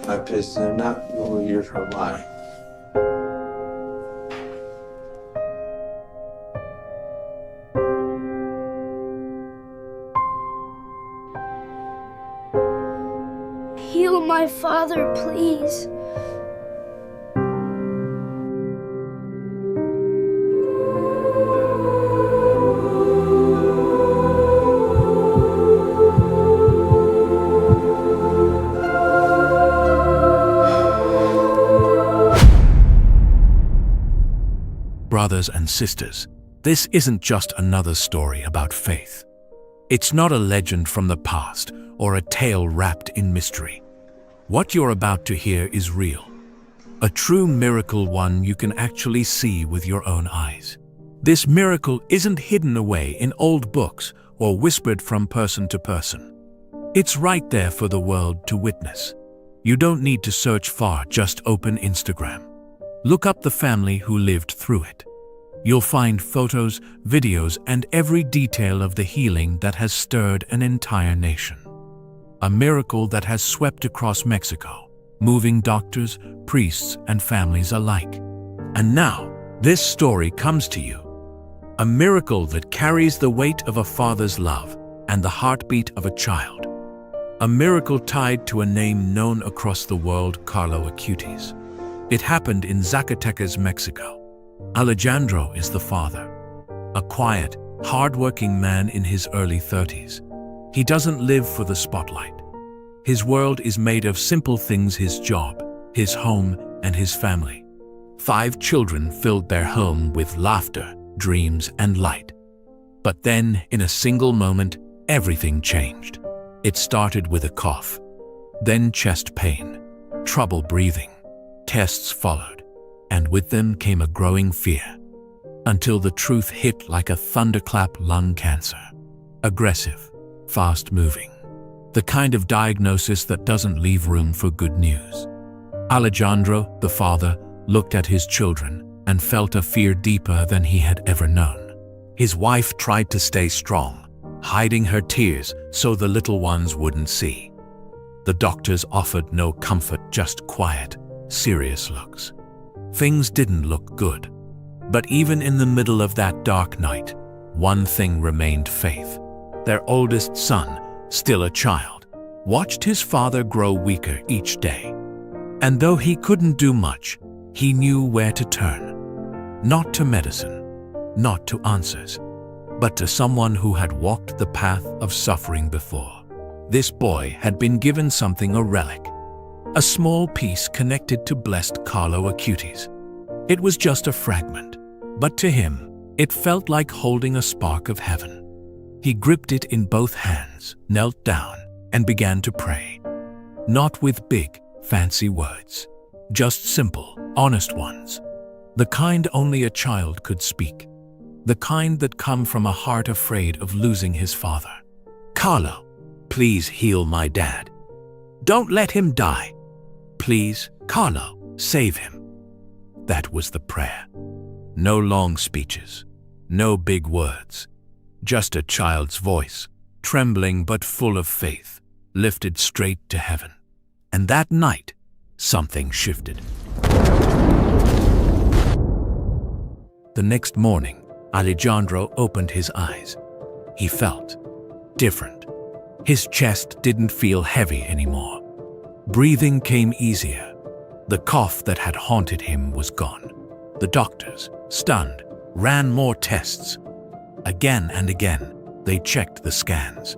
앞에서 나 일어나 Heal my father, please. Brothers and sisters, this isn't just another story about faith. It's not a legend from the past or a tale wrapped in mystery. What you're about to hear is real. A true miracle, one you can actually see with your own eyes. This miracle isn't hidden away in old books or whispered from person to person. It's right there for the world to witness. You don't need to search far, just open Instagram. Look up the family who lived through it. You'll find photos, videos, and every detail of the healing that has stirred an entire nation. A miracle that has swept across Mexico, moving doctors, priests, and families alike. And now, this story comes to you. A miracle that carries the weight of a father's love and the heartbeat of a child. A miracle tied to a name known across the world, Carlo Acutis. It happened in Zacatecas, Mexico. Alejandro is the father. A quiet, hard-working man in his early 30s. He doesn't live for the spotlight. His world is made of simple things: his job, his home, and his family. 5 children filled their home with laughter, dreams, and light. But then, in a single moment, everything changed. It started with a cough, then chest pain, trouble breathing. Tests followed, and with them came a growing fear, until the truth hit like a thunderclap: lung cancer. Aggressive, fast-moving. The kind of diagnosis that doesn't leave room for good news. Alejandro, the father, looked at his children and felt a fear deeper than he had ever known. His wife tried to stay strong, hiding her tears so the little ones wouldn't see. The doctors offered no comfort, just quiet, serious looks. Things didn't look good. But even in the middle of that dark night, one thing remained: faith. Their oldest son, still a child, watched his father grow weaker each day. And though he couldn't do much, he knew where to turn. Not to medicine, not to answers, but to someone who had walked the path of suffering before. This boy had been given something, a relic. A small piece connected to Blessed Carlo Acutis. It was just a fragment, but to him, it felt like holding a spark of heaven. He gripped it in both hands, knelt down, and began to pray. Not with big, fancy words, just simple, honest ones. The kind only a child could speak. The kind that come from a heart afraid of losing his father. "Carlo, please heal my dad. Don't let him die. Please, Carlo, save him." That was the prayer. No long speeches, no big words, just a child's voice, trembling but full of faith, lifted straight to heaven. And that night, something shifted. The next morning, Alejandro opened his eyes. He felt different. His chest didn't feel heavy anymore. Breathing came easier. The cough that had haunted him was gone. The doctors, stunned, ran more tests. Again and again, they checked the scans.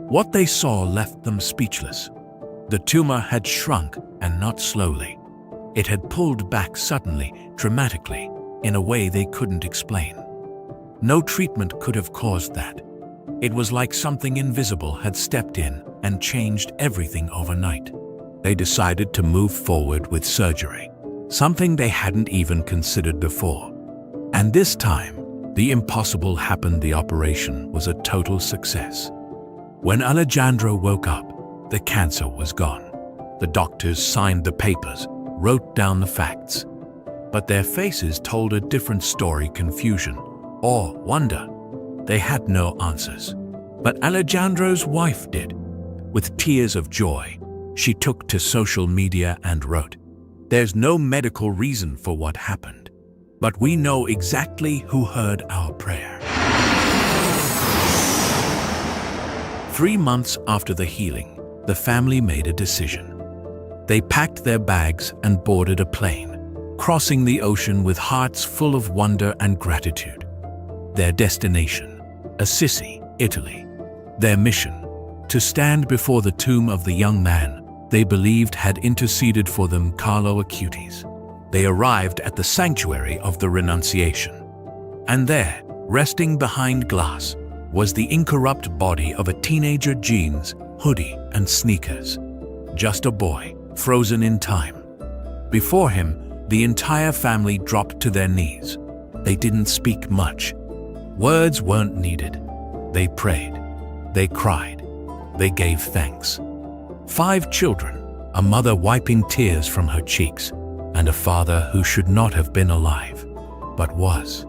What they saw left them speechless. The tumor had shrunk, and not slowly. It had pulled back suddenly, dramatically, in a way they couldn't explain. No treatment could have caused that. It was like something invisible had stepped in and changed everything overnight. They decided to move forward with surgery, something they hadn't even considered before. And this time, the impossible happened. The operation was a total success. When Alejandro woke up, the cancer was gone. The doctors signed the papers, wrote down the facts. But their faces told a different story: confusion, awe, wonder. They had no answers. But Alejandro's wife did. With tears of joy, she took to social media and wrote, "There's no medical reason for what happened, but we know exactly who heard our prayer." 3 months after the healing, the family made a decision. They packed their bags and boarded a plane, crossing the ocean with hearts full of wonder and gratitude. Their destination, Assisi, Italy. Their mission, to stand before the tomb of the young man they believed had interceded for them, Carlo Acutis. They arrived at the sanctuary of the Renunciation. And there, resting behind glass, was the incorrupt body of a teenager, jeans, hoodie, and sneakers. Just a boy, frozen in time. Before him, the entire family dropped to their knees. They didn't speak much. Words weren't needed. They prayed. They cried. They gave thanks. 5 children, a mother wiping tears from her cheeks, and a father who should not have been alive, but was.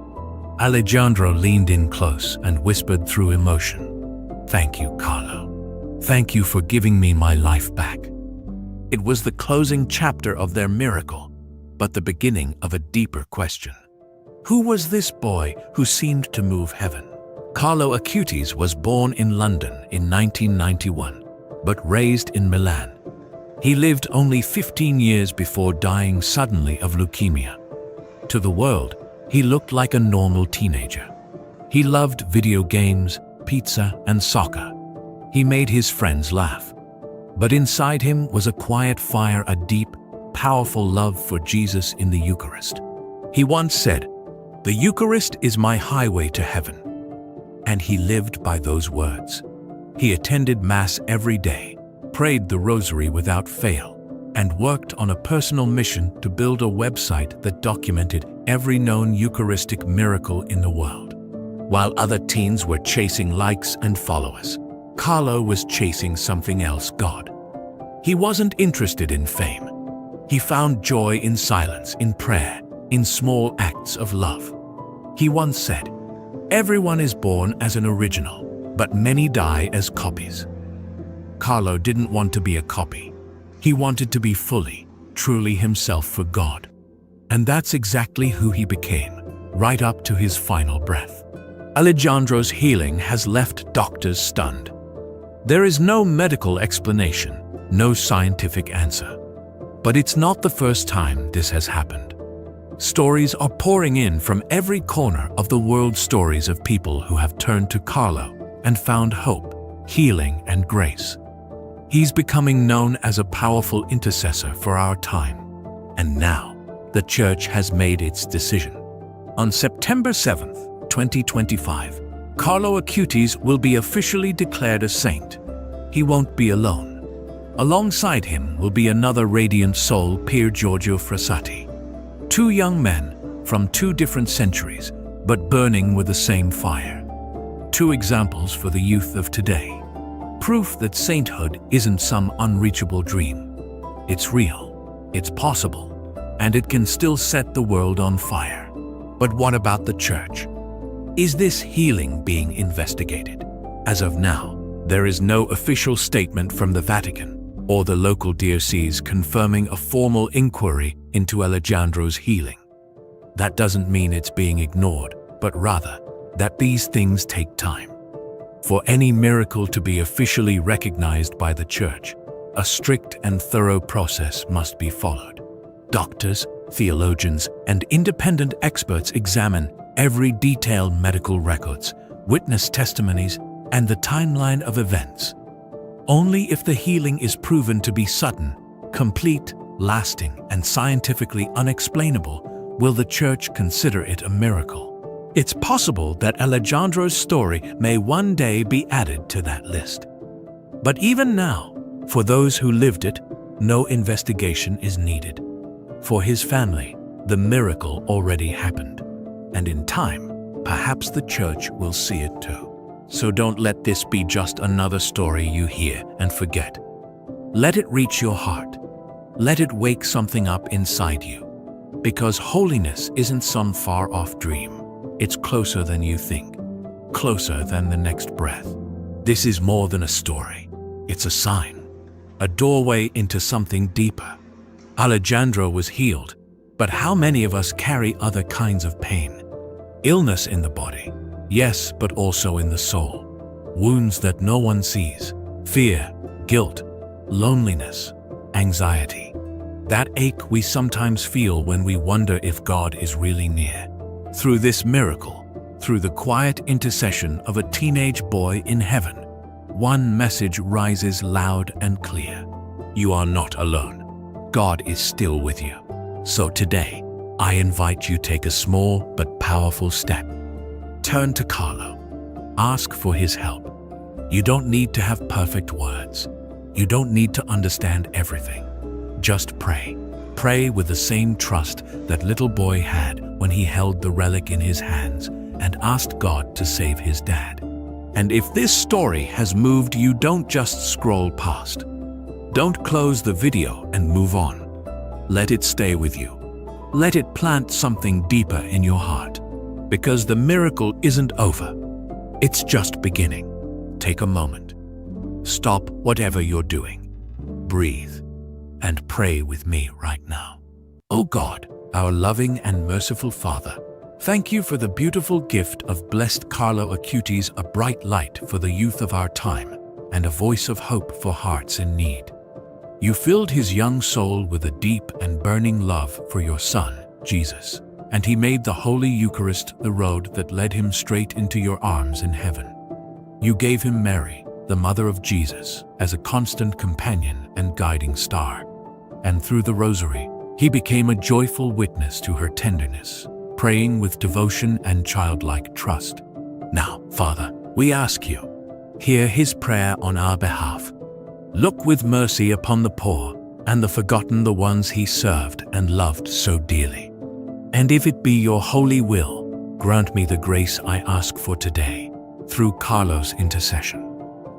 Alejandro leaned in close and whispered through emotion, "Thank you, Carlo. Thank you for giving me my life back." It was the closing chapter of their miracle, but the beginning of a deeper question. Who was this boy who seemed to move heaven? Carlo Acutis was born in London in 1991, but raised in Milan. He lived only 15 years before dying suddenly of leukemia. To the world, he looked like a normal teenager. He loved video games, pizza, and soccer. He made his friends laugh. But inside him was a quiet fire, a deep, powerful love for Jesus in the Eucharist. He once said, "The Eucharist is my highway to heaven." And he lived by those words. He attended Mass every day, prayed the Rosary without fail, and worked on a personal mission to build a website that documented every known Eucharistic miracle in the world. While other teens were chasing likes and followers, Carlo was chasing something else, God. He wasn't interested in fame. He found joy in silence, in prayer, in small acts of love. He once said, "Everyone is born as an original, but many die as copies." Carlo didn't want to be a copy. He wanted to be fully, truly himself for God. And that's exactly who he became, right up to his final breath. Alejandro's healing has left doctors stunned. There is no medical explanation, no scientific answer. But it's not the first time this has happened. Stories are pouring in from every corner of the world, stories of people who have turned to Carlo and found hope, healing, and grace. He's becoming known as a powerful intercessor for our time. And now, the Church has made its decision. On September 7th, 2025, Carlo Acutis will be officially declared a saint. He won't be alone. Alongside him will be another radiant soul, Pier Giorgio Frassati. 2 young men from 2 different centuries, but burning with the same fire. 2 examples for the youth of today. Proof that sainthood isn't some unreachable dream. It's real, it's possible, and it can still set the world on fire. But what about the Church? Is this healing being investigated? As of now, there is no official statement from the Vatican or the local diocese confirming a formal inquiry into Alejandro's healing. That doesn't mean it's being ignored, but rather that these things take time. For any miracle to be officially recognized by the Church, a strict and thorough process must be followed. Doctors, theologians, and independent experts examine every detailed medical records, witness testimonies, and the timeline of events. Only if the healing is proven to be sudden, complete, lasting, and scientifically unexplainable will the Church consider it a miracle. It's possible that Alejandro's story may one day be added to that list. But even now, for those who lived it, no investigation is needed. For his family, the miracle already happened. And in time, perhaps the Church will see it too. So don't let this be just another story you hear and forget. Let it reach your heart. Let it wake something up inside you. Because holiness isn't some far-off dream. It's closer than you think, closer than the next breath. This is more than a story. It's a sign. a doorway into something deeper. Alejandro was healed, but how many of us carry other kinds of pain? Illness in the body, yes, but also in the soul. Wounds that no one sees, fear, guilt, loneliness, anxiety. That ache we sometimes feel when we wonder if God is really near. Through this miracle, through the quiet intercession of a teenage boy in heaven, one message rises loud and clear. You are not alone. God is still with you. So today, I invite you to take a small but powerful step. Turn to Carlo. Ask for his help. You don't need to have perfect words. You don't need to understand everything. Just pray. Pray with the same trust that little boy had when he held the relic in his hands and asked God to save his dad. And if this story has moved you, don't just scroll past. Don't close the video and move on. Let it stay with you. Let it plant something deeper in your heart. Because the miracle isn't over. It's just beginning. Take a moment. Stop whatever you're doing. Breathe. And pray with me right now. Oh God, our loving and merciful Father, thank you for the beautiful gift of Blessed Carlo Acutis, a bright light for the youth of our time and a voice of hope for hearts in need. You filled his young soul with a deep and burning love for your Son, Jesus, and he made the Holy Eucharist the road that led him straight into your arms in heaven. You gave him Mary, the mother of Jesus, as a constant companion and guiding star. And through the Rosary, he became a joyful witness to her tenderness, praying with devotion and childlike trust. Now, Father, we ask you, hear his prayer on our behalf. Look with mercy upon the poor and the forgotten, the ones he served and loved so dearly. And if it be your holy will, grant me the grace I ask for today, through Carlo's intercession.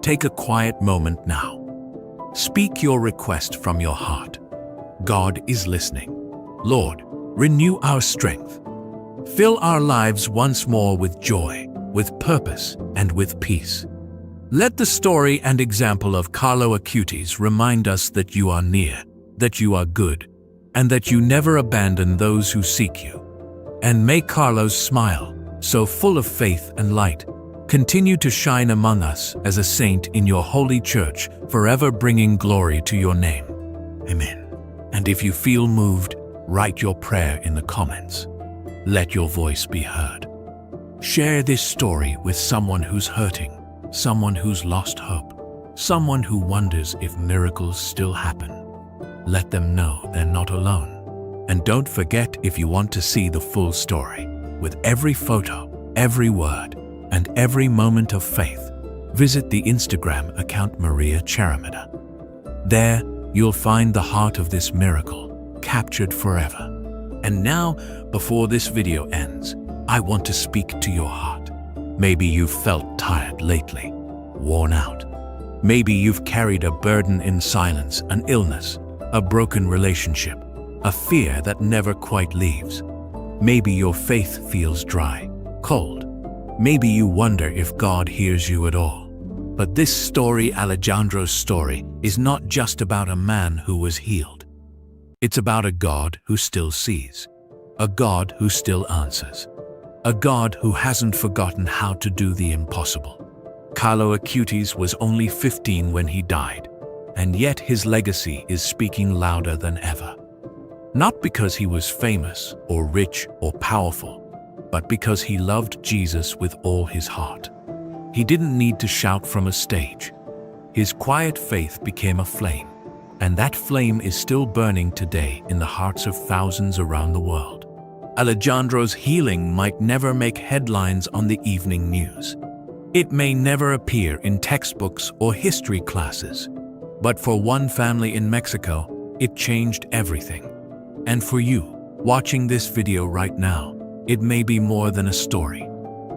Take a quiet moment now. Speak your request from your heart. God is listening. Lord, renew our strength. Fill our lives once more with joy, with purpose, and with peace. Let the story and example of Carlo Acutis remind us that you are near, that you are good, and that you never abandon those who seek you. And may Carlo's smile, so full of faith and light, continue to shine among us as a saint in your holy church, forever bringing glory to your name. Amen. And if you feel moved, write your prayer in the comments. Let your voice be heard. Share this story with someone who's hurting, someone who's lost hope, someone who wonders if miracles still happen. Let them know they're not alone. And don't forget, if you want to see the full story, with every photo, every word, and every moment of faith, visit the Instagram account Maria Charamida. There, you'll find the heart of this miracle, captured forever. And now, before this video ends, I want to speak to your heart. Maybe you've felt tired lately, worn out. Maybe you've carried a burden in silence, an illness, a broken relationship, a fear that never quite leaves. Maybe your faith feels dry, cold. Maybe you wonder if God hears you at all. But this story, Alejandro's story, is not just about a man who was healed. It's about a God who still sees, a God who still answers, a God who hasn't forgotten how to do the impossible. Carlo Acutis was only 15 when he died, and yet his legacy is speaking louder than ever. Not because he was famous or rich or powerful, but because he loved Jesus with all his heart. He didn't need to shout from a stage. His quiet faith became a flame, and that flame is still burning today in the hearts of thousands around the world. Alejandro's healing might never make headlines on the evening news. It may never appear in textbooks or history classes, but for one family in Mexico, it changed everything. And for you, watching this video right now, it may be more than a story.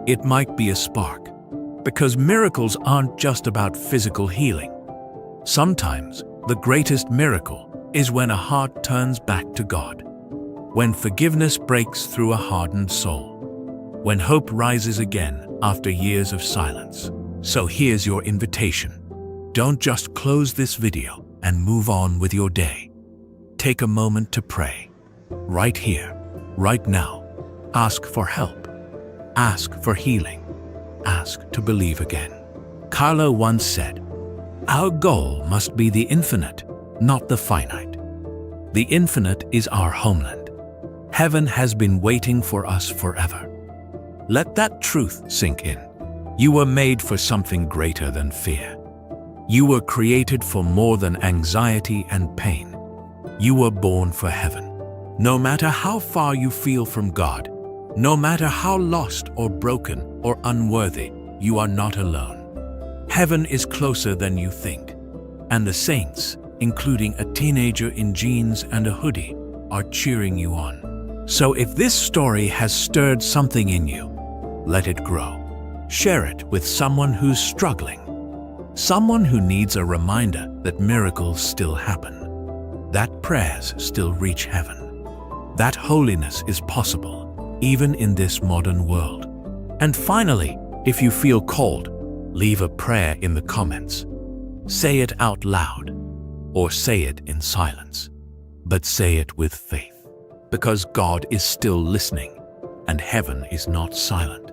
It might be a spark. Because miracles aren't just about physical healing. Sometimes, the greatest miracle is when a heart turns back to God. When forgiveness breaks through a hardened soul. When hope rises again after years of silence. So here's your invitation. Don't just close this video and move on with your day. Take a moment to pray. Right here, right now. Ask for help. Ask for healing. Ask to believe again. Carlo once said, "Our goal must be the infinite, not the finite." The infinite is our homeland. Heaven has been waiting for us forever. Let that truth sink in. You were made for something greater than fear. You were created for more than anxiety and pain. You were born for heaven. No matter how far you feel from God, no matter how lost or broken or unworthy, you are not alone. Heaven is closer than you think. And the saints, including a teenager in jeans and a hoodie, are cheering you on. So if this story has stirred something in you, let it grow. Share it with someone who's struggling. Someone who needs a reminder that miracles still happen, that prayers still reach heaven, that holiness is possible, even in this modern world. And finally, if you feel called, leave a prayer in the comments. Say it out loud, or say it in silence, but say it with faith, because God is still listening, and heaven is not silent.